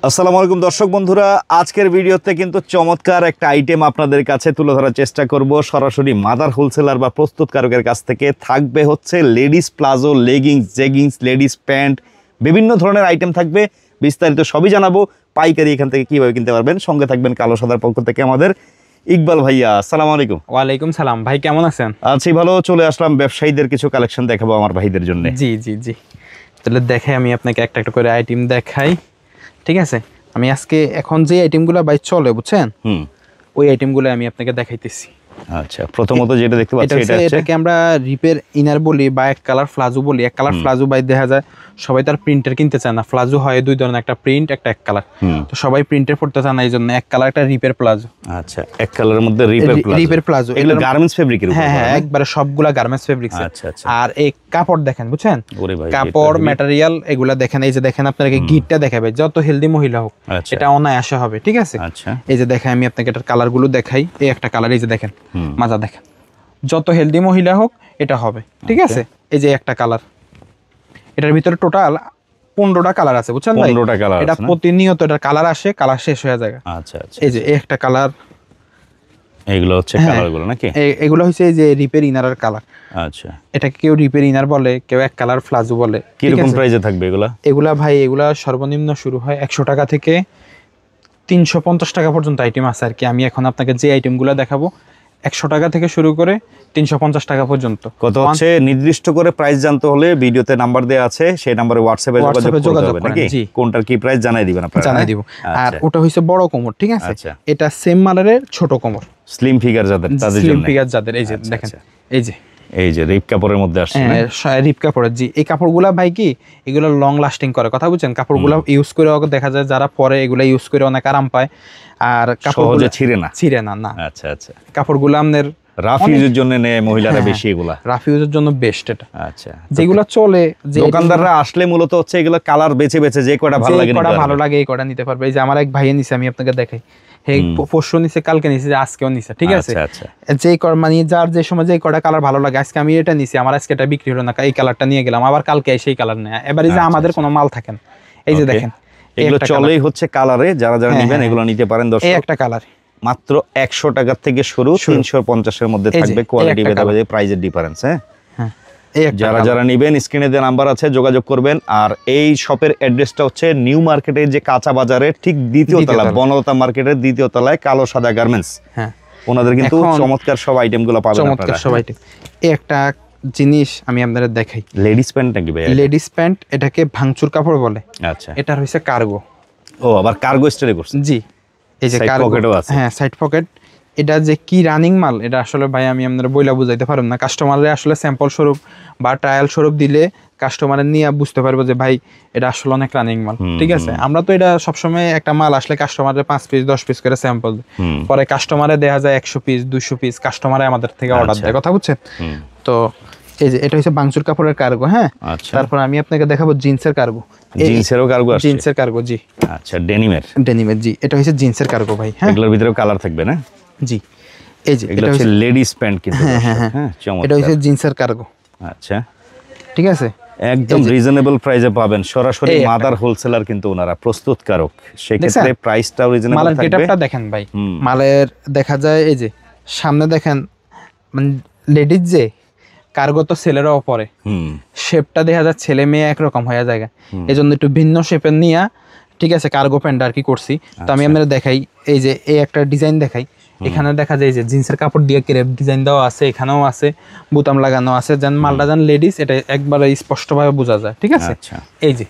আসসালামু আলাইকুম দর্শক বন্ধুরা, আজকের ভিডিওতে কিন্তু চমৎকার একটা আইটেম আপনাদের কাছে তুলে ধরার চেষ্টা করব। সরাসরি মাদার হোলসেলার বা প্রস্তুতকারকের কাছ থেকে থাকবে হচ্ছে ladies palazzo, leggings, jeggings, ladies pant, বিভিন্ন ধরনের আইটেম থাকবে। বিস্তারিত সবই জানাবো। পাইকারি এখান থেকে কিভাবে কিনতে পারবেন। সঙ্গে থাকবেন কালো সাদার পক্ষ থেকে আমাদের ইকবাল ভাইয়া। আসসালামু আলাইকুম। ওয়ালাইকুম সালাম ভাই, কেমন আছেন? আছি ভালো। চলে আসলাম ব্যবসায়ীদের কিছু কালেকশন দেখাবো আমার ভাইদের জন্য। জি জি জি, তাহলে দেখাই, আমি আপনাকে একটা একটা করে আইটেম দেখাই। ঠিক আছে, আমি আজকে এখন যে আইটেমগুলো ভাই চলে বুঝছেন, ওই আইটেমগুলো আমি আপনাকে দেখাইতেছি। আচ্ছা, প্রথমত যেটা দেখতে পাচ্ছি এটাকে আমরা রিপের ইনার বলি বা এক কালার ফ্লাজো বলি। এক কালার ফ্লাজো ভাই দেখা যায় সবাই তার প্রিন্টের কিনতে চায় না। ফ্লাজো হয় দুই ধরনের, একটা প্রিন্ট, একটা এক কালার। তো সবাই প্রিন্টের পড়তে চায় না, এই জন্য এক কালার একটা রিপের প্লাজো। আচ্ছা, এক কালারের মধ্যে রিপের প্লাজো। এগুলো গার্মেন্টস ফেব্রিকের উপর? হ্যাঁ হ্যাঁ, একবারে সবগুলা গার্মেন্টস ফেব্রিক্স। আচ্ছা আচ্ছা। আর এই কাপড় দেখেন বুঝছেন, কাপড় ম্যাটেরিয়াল এগুলা দেখেন। এই যে দেখেন, আপনাকে গিটটা দেখাবে, যত হেলদি মহিলা হোক এটা অনায়াসে হবে। ঠিক আছে, এই যে দেখেন, আমি আপনাকে এটার কালার গুলো দেখাই। এই একটা কালার, এই যে দেখেন মাজা দেখেন, যত হেলদি মহিলা হোক এটা হবে। ঠিক আছে, এই যে একটা কালার, এটার ভিতরে টোটাল 15টা কালার আছে বুঝছেন ভাই। 15টা কালার, এটা প্রতিনিয়ত এটার কালার আসে, কালার শেষ হয়ে যায়। আচ্ছা আচ্ছা, এই যে একটা কালার, এগুলো হচ্ছে কালারগুলো নাকি? এগুলো হচ্ছে এই যে রিপের ইনারের কালার। আচ্ছা, এটাকে কেউ রিপের ইনার বলে, কেউ এক কালার ফ্লাজো বলে। কি রকম প্রাইসে থাকবে এগুলা? এগুলা ভাই এগুলা সর্বনিম্ন শুরু হয় 100 টাকা থেকে 350 টাকা পর্যন্ত আইটেম আছে আর কি। আমি এখন আপনাকে যে আইটেমগুলো দেখাবো 100 টাকা থেকে শুরু করে 350 টাকা পর্যন্ত। কত হচ্ছে নির্দিষ্ট করে প্রাইস জানতে হলে ভিডিওতে নাম্বার দেওয়া আছে, সেই নম্বরে হোয়াটসঅ্যাপে যোগাযোগ করতে হবে নাকি? কোনটার কি প্রাইস জানাই দিবেন আপনারা? জানাই দিব। আর ওটা হইছে বড় কোমর। ঠিক আছে, এটা সেম মালের ছোট কোমর, স্লিম ফিগার যাদের, তাদের জন্য। স্লিম ফিগার যাদের, এই যে দেখেন, এই যে রিপ কাপড়ের মধ্যে আসছে, রিপ কাপড়ের। জি, এই কাপড়গুলা ভাই কি এগুলো লং লাস্টিং করে, কথা বুঝছেন। কাপড়গুলো ইউজ করে দেখা যায় যারা পরে এগুলা ইউজ করে অনেক আরাম পায়। আর সহজে ছিঁড়ে না না। আচ্ছা আচ্ছা, কাপড়গুলো আপনার রাফ ইউজের জন্য নেয় মহিলারা বেশি। এগুলা রাফ ইউজের জন্য বেস্ট এটা। আচ্ছা, যেগুলো চলে, যে দোকানদাররা আসলে মূলত হচ্ছে এগুলো কালার বেছে বেছে যে কয়টা ভালো লাগে এই কয়টা নিতে পারবে। এই যে আমার এক ভাইয়ে নিছে, আমি আপনাকে দেখাই। পরশু নিছে, কালকে নিছে, আজকেও নিছে। ঠিক আছে, যে মানে যার যে সময় যে কয়টা কালার ভালো লাগে, আজকে আমি এটা নিছি, আমার আজকে এটা বিক্রি হলো না, এই কালারটা নিয়ে গেলাম, আবার কালকে সেই কালার নেয়। এবারে যে আমাদের কোনো মাল থাকেন, এই যে দেখেন এগুলো চলেই হচ্ছে কালারে। যারা যারা নেবেন এগুলো নিতে পারেন দর্শক। এই একটা কালার মাত্র 100 টাকা থেকে শুরু, 350 এর মধ্যে থাকবে। কোয়ালিটি ভেদে প্রাইসের ডিফারেন্স। হ্যাঁ, যারা যারা নেবেন স্ক্রিনে দেওয়া নাম্বার আছে, যোগাযোগ করবেন। আর এই শপের অ্যাড্রেসটা হচ্ছে নিউ মার্কেটের যে কাঁচা বাজারের ঠিক দ্বিতীয় তলা, বনলতা মার্কেটের দ্বিতীয় তলায় কালো সাদা গার্মেন্টস। হ্যাঁ, ওনাদের কিন্তু চমৎকার সব আইটেমগুলো পাবেন আপনারা। চমৎকার সব আইটেম। এই একটা জিনিস আমি আপনাদের দেখাই। লেডিস প্যান্ট নাকি ভাই? লেডিস প্যান্ট, এটাকে ভাঙচুর কাপড় বলে। আচ্ছা, এটা হইছে কার্গো। ও, আবার কার্গো স্টাইলে করছে? জি, এই যে কার্গো, হ্যাঁ সাইড পকেট। এটা যে কি রানিং মাল, এটা আসলে ভাই আমি আপনাদের বইলা বুঝাইতে পারব না। কাস্টমারের আসলে স্যাম্পল স্বরূপ বা ট্রায়াল স্বরূপ দিলে কাস্টমারের নিয়ে বুঝতে পারবো যে ভাই এটা আসলে অনেক রানিং মাল। ঠিক আছে, আমরা তো এটা সবসময় একটা মাল আসলে কাস্টমারের 5 পিস 10 পিস করে স্যাম্পল, পরে কাস্টমারে দেখা যায় 100 পিস 200 পিস কাস্টমারে আমাদের থেকে অর্ডার দেয়, কথা বুঝছেন? তো এই যে এটা হচ্ছে বাংচুর কাপড়ের কার্গো। হ্যাঁ, তারপর আমি আপনাকে দেখাবো জিন্সের কার্গো। জিন্সেরও কার্গো আছে? জিন্সের কার্গো, জি। আচ্ছা, ডেনিমের জি, এটা হচ্ছে জিন্সের কার্গো ভাই। হ্যাঁ, এগুলোর ভিতরেও কালার থাকবে না? জি, এই যে এটা হচ্ছে লেডিস প্যান্ট কিন্তু। হ্যাঁ, চমৎকার। এটা হচ্ছে জিন্সের কার্গো। আচ্ছা, ঠিক আছে, একদম রিজনেবল প্রাইসে পাবেন। সরাসরি মাদার হোলসেলার কিন্তু ওনারা প্রস্তুতকারক, সেই ক্ষেত্রে প্রাইসটাও রিজনেবল থাকবে। মালের গেটআপটা দেখেন ভাই, মালের দেখা যায় এই যে সামনে দেখেন, মানে লেডিস যে কার্গো তো ছেলেরাও পরে, শেপটা দেখা যায় ছেলে মেয়ে একরকম হয়ে যায়, এই জন্য একটু ভিন্ন শেপের নিয়ে, ঠিক আছে, কার্গো প্যান্ট আর কি করছি। তো আমি আপনাদের দেখাই, এই যে এই একটা ডিজাইন দেখাই। এখানে দেখা যায় যে জিন্সের কাপড় দিয়ে ক্রেপ ডিজাইন দেওয়া আছে, এখানেও আছে, বোতাম লাগানো আছে, যেন মালটা যেন লেডিস, এটা একবারে স্পষ্টভাবে বোঝা যায়। ঠিক আছে, এই যে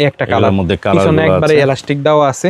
একটা কালার মধ্যে পিছনে একবারে এলাস্টিক দেওয়া আছে।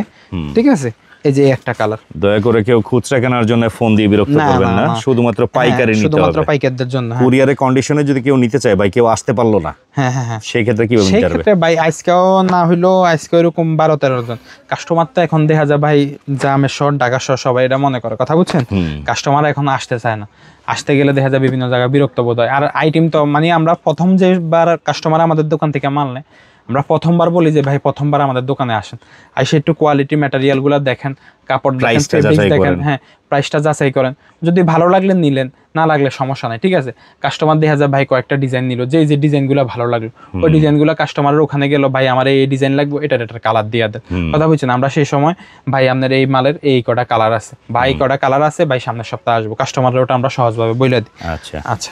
ঠিক আছে, এই যে একটা কালার। দয়া করে কেউ খুচরা কেনার জন্য ফোন দিয়ে বিরক্ত করবেন না, শুধুমাত্র পাইকারি নিতে হবে। শুধুমাত্র পাইকারদের জন্য। কুরিয়ারে কন্ডিশনে যদি কেউ নিতে চায়, ভাই কেউ আসতে পারলো না, হ্যাঁ হ্যাঁ হ্যাঁ, সেই ক্ষেত্রে কিভাবে নিতে পারবে? সেই ক্ষেত্রে ভাই আজকেও না হইলো, আজকে এরকম 12-13 জন কাস্টমার তো এখন দেখা যায় ভাই, জামের শহর, ঢাকা শহর সবাই এটা মনে করে, কথা বুঝছেন? কাস্টমার এখন আসতে চায় না, আসতে গেলে দেখা যায় বিভিন্ন জায়গায় বিরক্ত বোধ হয়। আর আইটেম তো মানে আমরা প্রথম যেবার কাস্টমার আমাদের দোকান থেকে মাল নেয়, আমরা প্রথমবার বলি যে ভাই প্রথমবার আমাদের দোকানে আসেন, আইসে একটু কোয়ালিটি ম্যাটেরিয়াল গুলা দেখেন, কাপড় দেখেন, ফেব্রিক্স দেখেন, হ্যাঁ প্রাইসটা যাচাই করেন, যদি ভালো লাগলে নিলেন, না লাগলে সমস্যা নাই, ঠিক আছে। কাস্টমার দেখা যায় ভাই কয়েকটা ডিজাইন নিল, যে ডিজাইনগুলো ভালো লাগলো ওই ডিজাইনগুলো কাস্টমারের ওখানে গেল, ভাই আমার এই ডিজাইন লাগবে, এটার কালার দিয়ে দেন, কথা বলছেন। আমরা সেই সময় ভাই আপনার এই মালের এই কটা কালার আছে, ভাই কটা কালার আছে, ভাই সামনের সপ্তাহে আসবো, কাস্টমারের ওটা আমরা সহজভাবে বলে দিই। আচ্ছা আচ্ছা,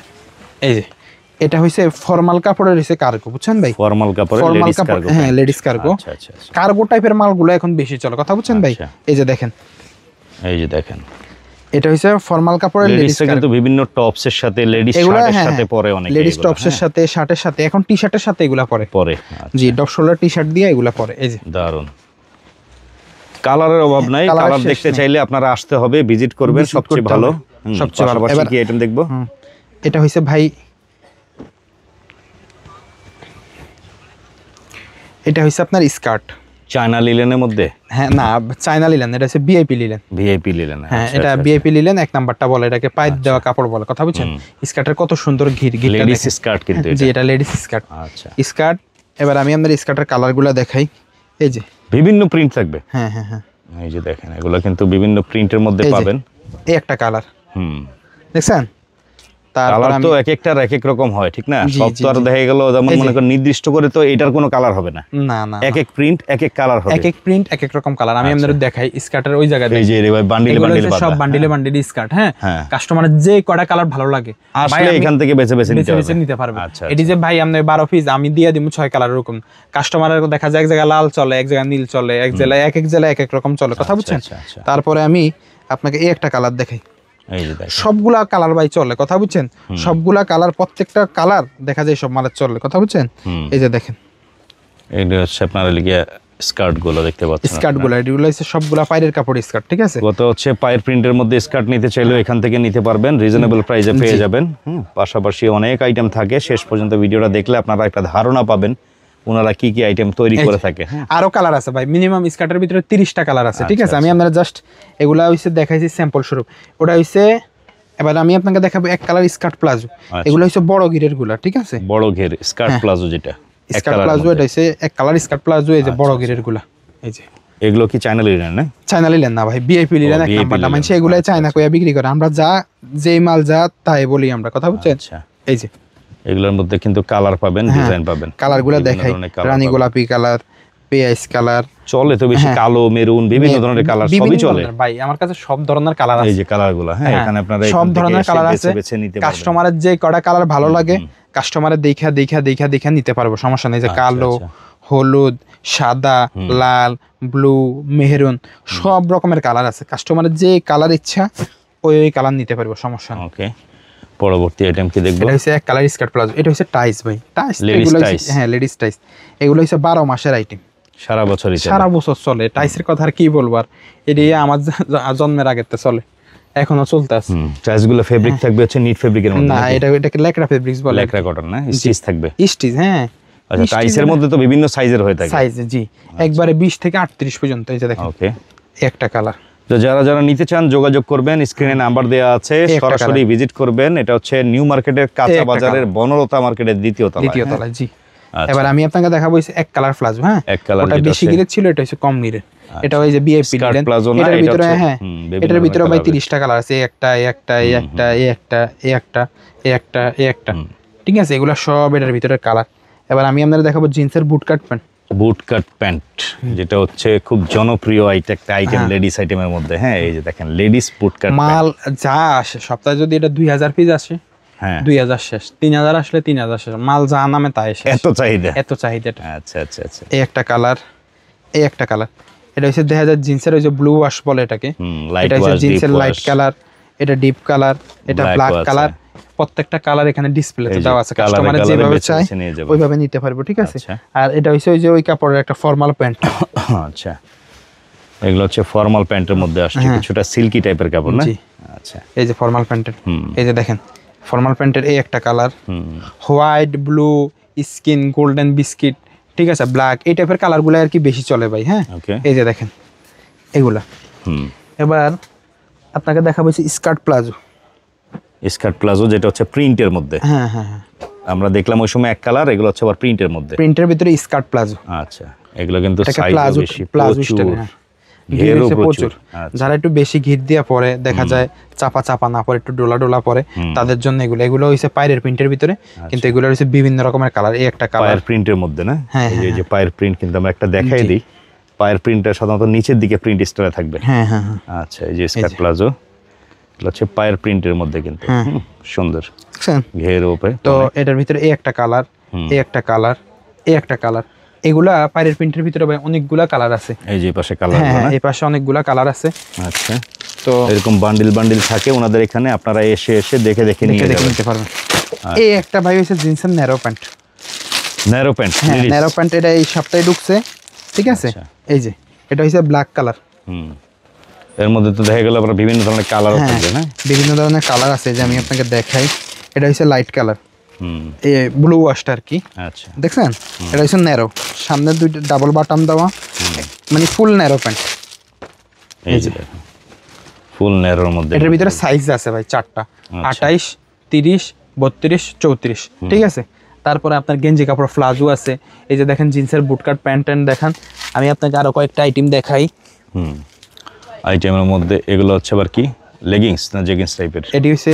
এই যে এটা হইছে ফর্মাল কাপড়ের হইছে কার্গো, বুঝছেন ভাই? ফর্মাল কাপড়, ফর্মাল কাপড়, হ্যাঁ লেডিস কার্গো। আচ্ছা আচ্ছা, কার্গো টাইপের মালগুলো এখন বেশি চলে, কথা বুঝছেন ভাই? এই যে দেখেন, এই যে দেখেন, এটা হইছে ফর্মাল কাপড়ের লেডিস কার্গো, কিন্তু বিভিন্ন টপসের সাথে, লেডিস শার্টের সাথে পরে, অনেক লেডিস টপসের সাথে, শার্টের সাথে, এখন টি শার্টের সাথে এগুলা পরে। জি, ডপ শোল্ডার টি শার্ট দিয়ে এগুলা পরে। এই যে দারুন, কালারের অভাব নাই, কালার দেখতে চাইলে আপনারা আসতে হবে, ভিজিট করবেন, সবচেয়ে ভালো। সবচেয়ে ভালো এবার কি আইটেম দেখবো? এটা হইছে ভাই, এটা হইছে আপনার স্কার্ট, চায়না লিলেনের মধ্যে। হ্যাঁ না, চায়না লিলেন, এটা হচ্ছে ভিআইপি লিলেন। ভিআইপি লিলেন, হ্যাঁ এটা ভিআইপি লিলেন, এক নাম্বারটা বলে, এটাকে পাইপ দেওয়া কাপড় বলে, কথা বুঝছেন? স্কার্টের কত সুন্দর ঘিরটা, লেডিস স্কার্ট কিন্তু জি, এটা লেডিস স্কার্ট। আচ্ছা, স্কার্ট। এবার আমি আপনাদের স্কার্টের কালারগুলো দেখাই, এই যে বিভিন্ন প্রিন্ট থাকবে। হ্যাঁ হ্যাঁ হ্যাঁ, এই যে দেখেন, এগুলো কিন্তু বিভিন্ন প্রিন্টের মধ্যে পাবেন। এই একটা কালার, দেখছেন? কালার তো এক একটার এক এক রকম হয়, ঠিক না? সব তো আর দেখা গেল যেমন মনে করেন নির্দিষ্ট করে তো এটার কোনো কালার হবে না, না না, এক এক প্রিন্ট এক এক কালার হবে, এক এক প্রিন্ট এক এক রকম কালার। আমি আপনাদের দেখাই স্কার্টের ওই জায়গায়, এই যে ভাই বান্ডিলে বান্ডিলে সব বান্ডিলে বান্ডিলে স্কার্ট। হ্যাঁ, কাস্টমারের যে কয়টা কালার ভালো লাগে আসলে এখান থেকে বেছে বেছে নিতে পারবে। এটি যে ভাই আপনি 12 পিস আমি দিয়ে দিব 6 কালার, এরকম কাস্টমারের দেখা যায় এক জায়গায় লাল চলে, এক জায়গায় নীল চলে, এক জেলায় এক এক রকম চলে, কথা বুঝছেন? তারপরে আমি আপনাকে এই একটা কালার দেখাই, সবগুলা কালার ভাই চলে, কথা বুঝছেন? সবগুলা কালার, প্রত্যেকটা কালার দেখা যায় সব মালের চলে, কথা বুঝছেন? এই যে দেখেন, এইটা হচ্ছে আপনার লিগে স্কার্ট গুলো দেখতে পাচ্ছেন, স্কার্ট গুলো এগুলো হচ্ছে সবগুলা পায়ের কাপড় স্কার্ট, ঠিক আছে? কত হচ্ছে পায়ের প্রিন্টের মধ্যে স্কার্ট নিতে চাইলেও এখান থেকে নিতে পারবেন, রিজনেবল প্রাইসে পেয়ে যাবেন। পাশাপাশি অনেক আইটেম থাকে, শেষ পর্যন্ত ভিডিওটা দেখলে আপনারা একটা ধারণা পাবেন ওনারা কি কি আইটেম তৈরি করে থাকে। আরো কালার আছে ভাই, মিনিমাম স্কার্টের ভিতরে 30টা কালার আছে, ঠিক আছে? আমি আপনারা জাস্ট এগুলা হইছে দেখাইছি স্যাম্পল স্বরূপ, ওটা হইছে। এবার আমি আপনাকে দেখাবো এক কালার স্কার্ট প্লাজো, এগুলো হইছে বড় ঘিরের গুলা, ঠিক আছে? বড় ঘের স্কার্ট প্লাজো, যেটা স্কার্ট প্লাজো, এটা হইছে এক কালার স্কার্ট প্লাজো, এই যে বড় ঘিরের গুলা, এই যে এগুলো কি চায়না লিলেন? না চায়না লিলেন না ভাই, ভিআইপি লিলেন এক নাম্বারটা, মানে এগুলাই চায়না কইয়া বিক্রি করে, আমরা যা যেই মাল যা তাই বলি আমরা, কথা বুঝছেন? এই যে এগুলোর মধ্যে কিন্তু কালার পাবেন, ডিজাইন পাবেন, কালারগুলো দেখাই, রানী গোলাপি কালার, পেঁয়াজ কালার, চলে তো বেশি, কালো, মেরুন, বিভিন্ন ধরনের কালার সবই চলে ভাই। আমার কাছে সব ধরনের কালার আছে, এই যে কালারগুলো, হ্যাঁ এখানে আপনারা সব ধরনের কালার আছে, কাস্টমারের যে কটা কালার ভালো লাগে কাস্টমারের দেখা দেখা দেখা দেখা নিতে পারবো, সমস্যা নেই। যে কালো, হলুদ, সাদা, লাল, ব্লু, মেহরুন, সব রকমের কালার আছে, কাস্টমারের যে কালার ইচ্ছা ওই কালার নিতে পারবো, সমস্যা নেই। ওকে, পরবর্তী আইটেম কি দেখবো? এটা হচ্ছে এক কালার স্কার্ট প্লাজো, এটা হচ্ছে টাইস ভাই, টাইস এগুলো, হ্যাঁ লেডিস টাইস, এগুলো হচ্ছে 12 মাসের আইটেম, সারা বছরই চলে, সারা বছর চলে। টাইসের কথা আর কি বলবো, আর এটি আমার জন্মের আগের তো চলে, এখনো চলতে আছে। টাইসগুলো ফেব্রিক থাকবে হচ্ছে নিট ফেব্রিকের মধ্যে, না এটাকে ল্যাকড়া ফেব্রিক্স বলে, ল্যাকড়া কটন না, স্টিচ থাকবে, স্টিচ। হ্যাঁ আচ্ছা, টাইসের মধ্যে তো বিভিন্ন সাইজের হয়ে থাকে, সাইজ জি, একবারে 20 থেকে 38 পর্যন্ত, এই যে দেখেন। ওকে, একটা কালার। তো যারা যারা নিতে চান যোগাযোগ করবেন, স্ক্রিনে নাম্বার দেওয়া আছে, সরাসরি ভিজিট করবেন। এটা হচ্ছে নিউ মার্কেটের কাঁচা বাজারের বনলতা মার্কেটের দ্বিতীয় তলায়, জি। এবার আমি আপনাকে দেখাবো এক কালার প্লাজো, হ্যাঁ এক কালার, ওটা বেশি গিরের ছিল, এটা হচ্ছে কম গিরের, এটা ওই যে ভিআইপি লিলেন, এটার ভিতরে, হ্যাঁ এটার ভিতরে ভাই 30টা কালার আছে, একটা একটা একটা একটা একটা একটা একটা, ঠিক আছে? এগুলো সব এটার ভিতরে কালার। এবার আমি আপনাদের দেখাবো জিন্সের বুট কাট প্যান্ট, বুট কাট প্যান্ট, যেটা হচ্ছে খুব জনপ্রিয় একটা আইটেম লেডিস আইটেমের মধ্যে। হ্যাঁ এই যে দেখেন, লেডিস বুট কাট মাল যা আসে সপ্তাহে যদি এটা 2000 পিস আসে, হ্যাঁ 2000 শেষ, 3000 আসলে 3000 শেষ, মাল যা নামে তাই শেষ, এত চাহিদা, এত চাহিদা। আচ্ছা আচ্ছা আচ্ছা, এই একটা কালার, এই একটা কালার, এটা হচ্ছে 2000 জিন্সের ওই যে ব্লু ওয়াশ বলে এটাকে, এটা হচ্ছে জিন্সের লাইট কালার, এটা ডিপ কালার, এটা ব্ল্যাক কালার, প্রত্যেকটা কালার এখানে ডিসপ্লেতে দেওয়া আছে, কাস্টমার যেভাবে চায় ওইভাবে নিতে পারবো, ঠিক আছে? আর এটা হচ্ছে ওই যে ওই কাপড়ের একটা ফর্মাল প্যান্ট। আচ্ছা, এগুলো হচ্ছে ফর্মাল প্যান্টের মধ্যে আসছে, কিছুটা সিল্কি টাইপের কাপড় না? আচ্ছা, এই যে ফর্মাল প্যান্টের, এই যে দেখেন ফর্মাল প্যান্টের এই একটা colour, white, blue, skin, golden biscuit, ঠিক আছে, ব্ল্যাক, এই টাইপের কালারগুলো আর কি বেশি চলে ভাই। হ্যাঁ এই যে দেখেন এগুলা। এবার আপনাকে দেখাবো স্কার্ট প্লাজো, স্কার্ট প্লাজো যেটা হচ্ছে প্রিন্টের মধ্যে। হ্যাঁ হ্যাঁ হ্যাঁ, আমরা দেখলাম ওই সময় এক কালার, এগুলো হচ্ছে আবার প্রিন্টের মধ্যে। প্রিন্টের ভিতরে স্কার্ট প্লাজো। আচ্ছা, এগুলো কিন্তু এটাকে সাইজও প্লাজো বেশি, প্লাজো প্রচুর স্টাইল। ঘেরও প্রচুর। প্রচুর। আচ্ছা। যারা একটু বেশি ঘির দিয়া পরে দেখা যায় চাপা চাপা না পরে একটু ডোলা ডোলা পরে, তাদের জন্য এগুলো হইছে পায়ের প্রিন্টের ভিতরে, কিন্তু এগুলো হইছে বিভিন্ন রকমের কালার। এই একটা কালার পায়ের প্রিন্টের মধ্যে না, হ্যাঁ, এই যে পায়ের প্রিন্ট কিন্তু আমরা একটা দেখাই দিই। পায়ের প্রিন্টটা সাধারণত নিচের দিকে প্রিন্ট স্টাইলে থাকবে। হ্যাঁ হ্যাঁ হ্যাঁ। আচ্ছা, এই যে স্কার্ট প্লাজো, এগুলো হচ্ছে পায়ের প্রিন্টের মধ্যে কিন্তু সুন্দর দেখছেন? ঘের উপরে। তো এটার ভিতরে এই একটা কালার, এই একটা কালার, এই একটা কালার। এগুলা পায়ের প্রিন্টের ভিতরে ভাই অনেকগুলা কালার আছে। এই যে পাশে কালার, হ্যাঁ এই পাশে অনেকগুলা কালার আছে। আচ্ছা, তো এরকম বান্ডিল বান্ডিল থাকে ওনাদের এখানে, আপনারা এসে এসে দেখে দেখে নিয়ে দেখে যাবেন। নিতে পারবেন। এই একটা ভাই হইছে জিন্সের ন্যারো প্যান্ট। ন্যারো প্যান্ট, হ্যাঁ ন্যারো প্যান্ট, এটা এই সপ্তাহে ঢুকছে, ঠিক আছে? এই যে এটা হইছে ব্ল্যাক কালার। এর মধ্যে তো দেখা গেল আপনার বিভিন্ন ধরনের কালার থাকবে না? বিভিন্ন ধরনের কালার আছে, যে আমি আপনাকে দেখাই। এটা হইছে লাইট কালার, এই ব্লু ওয়াশটা আর কি। আচ্ছা, দেখছেন? এটা হইছে ন্যারো, সামনে দুইটা ডাবল বাটন দেওয়া, মানে ফুল ন্যারো প্যান্ট। এই যে ফুল ন্যারোর মধ্যে। এটার ভিতরে সাইজ আছে ভাই চারটা, 28, 30, 32, 34, ঠিক আছে? তারপরে আপনার গেঞ্জি কাপড় প্লাজো আছে। এই যে দেখেন জিন্সের বুটকাট প্যান্ট ট্যান্ট দেখান। আমি আপনাকে আরো কয়েকটা আইটেম দেখাই। আইটেমের মধ্যে এগুলো হচ্ছে আবার কি, লেগিংস না জেগিংস টাইপের? এটি হচ্ছে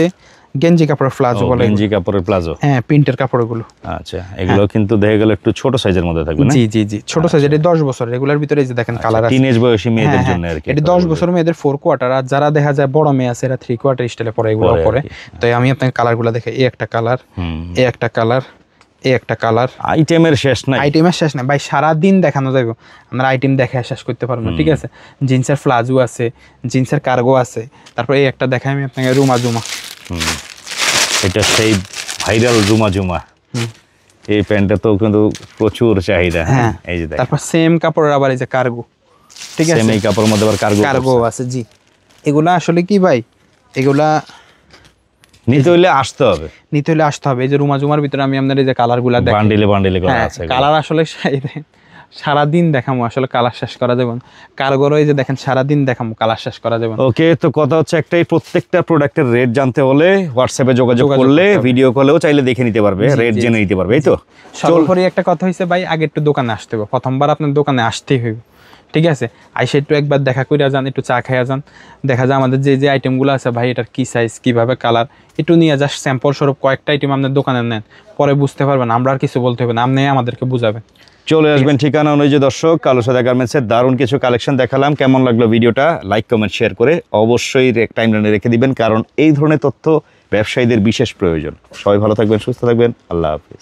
গেঞ্জি কাপড়ের প্লাজো বলে। গেঞ্জি কাপড়ের প্লাজো। হ্যাঁ প্রিন্টের কাপড়গুলো। আচ্ছা, এগুলো কিন্তু দেখা গেল একটু ছোট সাইজের মধ্যে থাকবে না? জি জি জি, ছোট সাইজ। এটা 10 বছর রেগুলার ভিতরে। এই যে দেখেন কালার আছে, টিনেজ বয়সী মেয়েদের জন্য আর কি। এটা 10 বছর মেয়েদের 4 কোয়ার্টার, আর যারা দেখা যায় বড় মেয়ে আছে এরা 3 কোয়ার্টার স্টাইলে পরে এগুলো পরে। তো আমি আপনাকে কালারগুলো দেখাই। এই একটা কালার, এই একটা কালার, এই একটা কালার। আইটেমের শেষ নাই, আইটেমের শেষ নাই ভাই, সারা দিন দেখানো যাবে, আমরা আইটেম দেখে শেষ করতে পারবো না, ঠিক আছে? জিন্সের প্লাজো আছে, জিন্সের কার্গো আছে। তারপর এই একটা দেখাই আমি আপনাকে, রুমা জুমা। এটা সেই ভাইরাল জুমা জুমা। এই প্যান্টটা তো কিন্তু প্রচুর চাহিদা। হ্যাঁ, এই যে দেখেন। তারপর সেম কাপড়ের আবার এই যে কার্গো, ঠিক আছে? সেম এই কাপড়ের মধ্যে আবার কার্গো আছে। জি, এগুলা আসলে কি ভাই, এগুলা নিতে হইলে আসতে হবে, নিতে হলে আসতে হবে। এই যে রুমা জুমার ভিতরে আমি আপনার এই যে কালারগুলা দেখাই, বান্ডিলে বান্ডিলে করা আছে। কালার আসলে সারাদিন দেখামো, আসলে কালার শেষ করা যাবে না। কার্গোরও এই যে দেখেন সারাদিন দেখামো, কালার শেষ করা যাবে না। ওকে, তো কথা হচ্ছে একটাই, প্রত্যেকটা প্রোডাক্টের রেট জানতে হলে হোয়াটসঅ্যাপে যোগাযোগ করলে, ভিডিও কলেও চাইলে দেখে নিতে পারবে, রেট জেনে নিতে পারবে, এই তো? সর্বোপরি একটা কথা হইছে ভাই, আগে একটু দোকানে আসতে হবে। প্রথমবার আপনার দোকানে আসতেই হইবে, ঠিক আছে? আইসা একটু একবার দেখা কইরা যান, একটু চা খাইয়া যান। দেখা যায় আমাদের যে যে আইটেমগুলো আছে ভাই, এটার কি সাইজ, কিভাবে কালার, একটু নিয়ে জাস্ট স্যাম্পল স্বরূপ কয়েকটা আইটেম আপনার দোকানে নেন, পরে বুঝতে পারবেন। আমরা আর কিছু বলতে হবে না, আপনি আমাদেরকে বুঝাবেন। চলে আসবেন ঠিকানা অনুযায়ী। দর্শক, কালো সাদা গার্মেন্টসের দারুণ কিছু কালেকশন দেখালাম। কেমন লাগলো ভিডিওটা? লাইক, কমেন্ট, শেয়ার করে অবশ্যই টাইমলাইনে রেখে দিবেন, কারণ এই ধরনের তথ্য ব্যবসায়ীদের বিশেষ প্রয়োজন। সবাই ভালো থাকবেন, সুস্থ থাকবেন। আল্লাহ হাফিজ।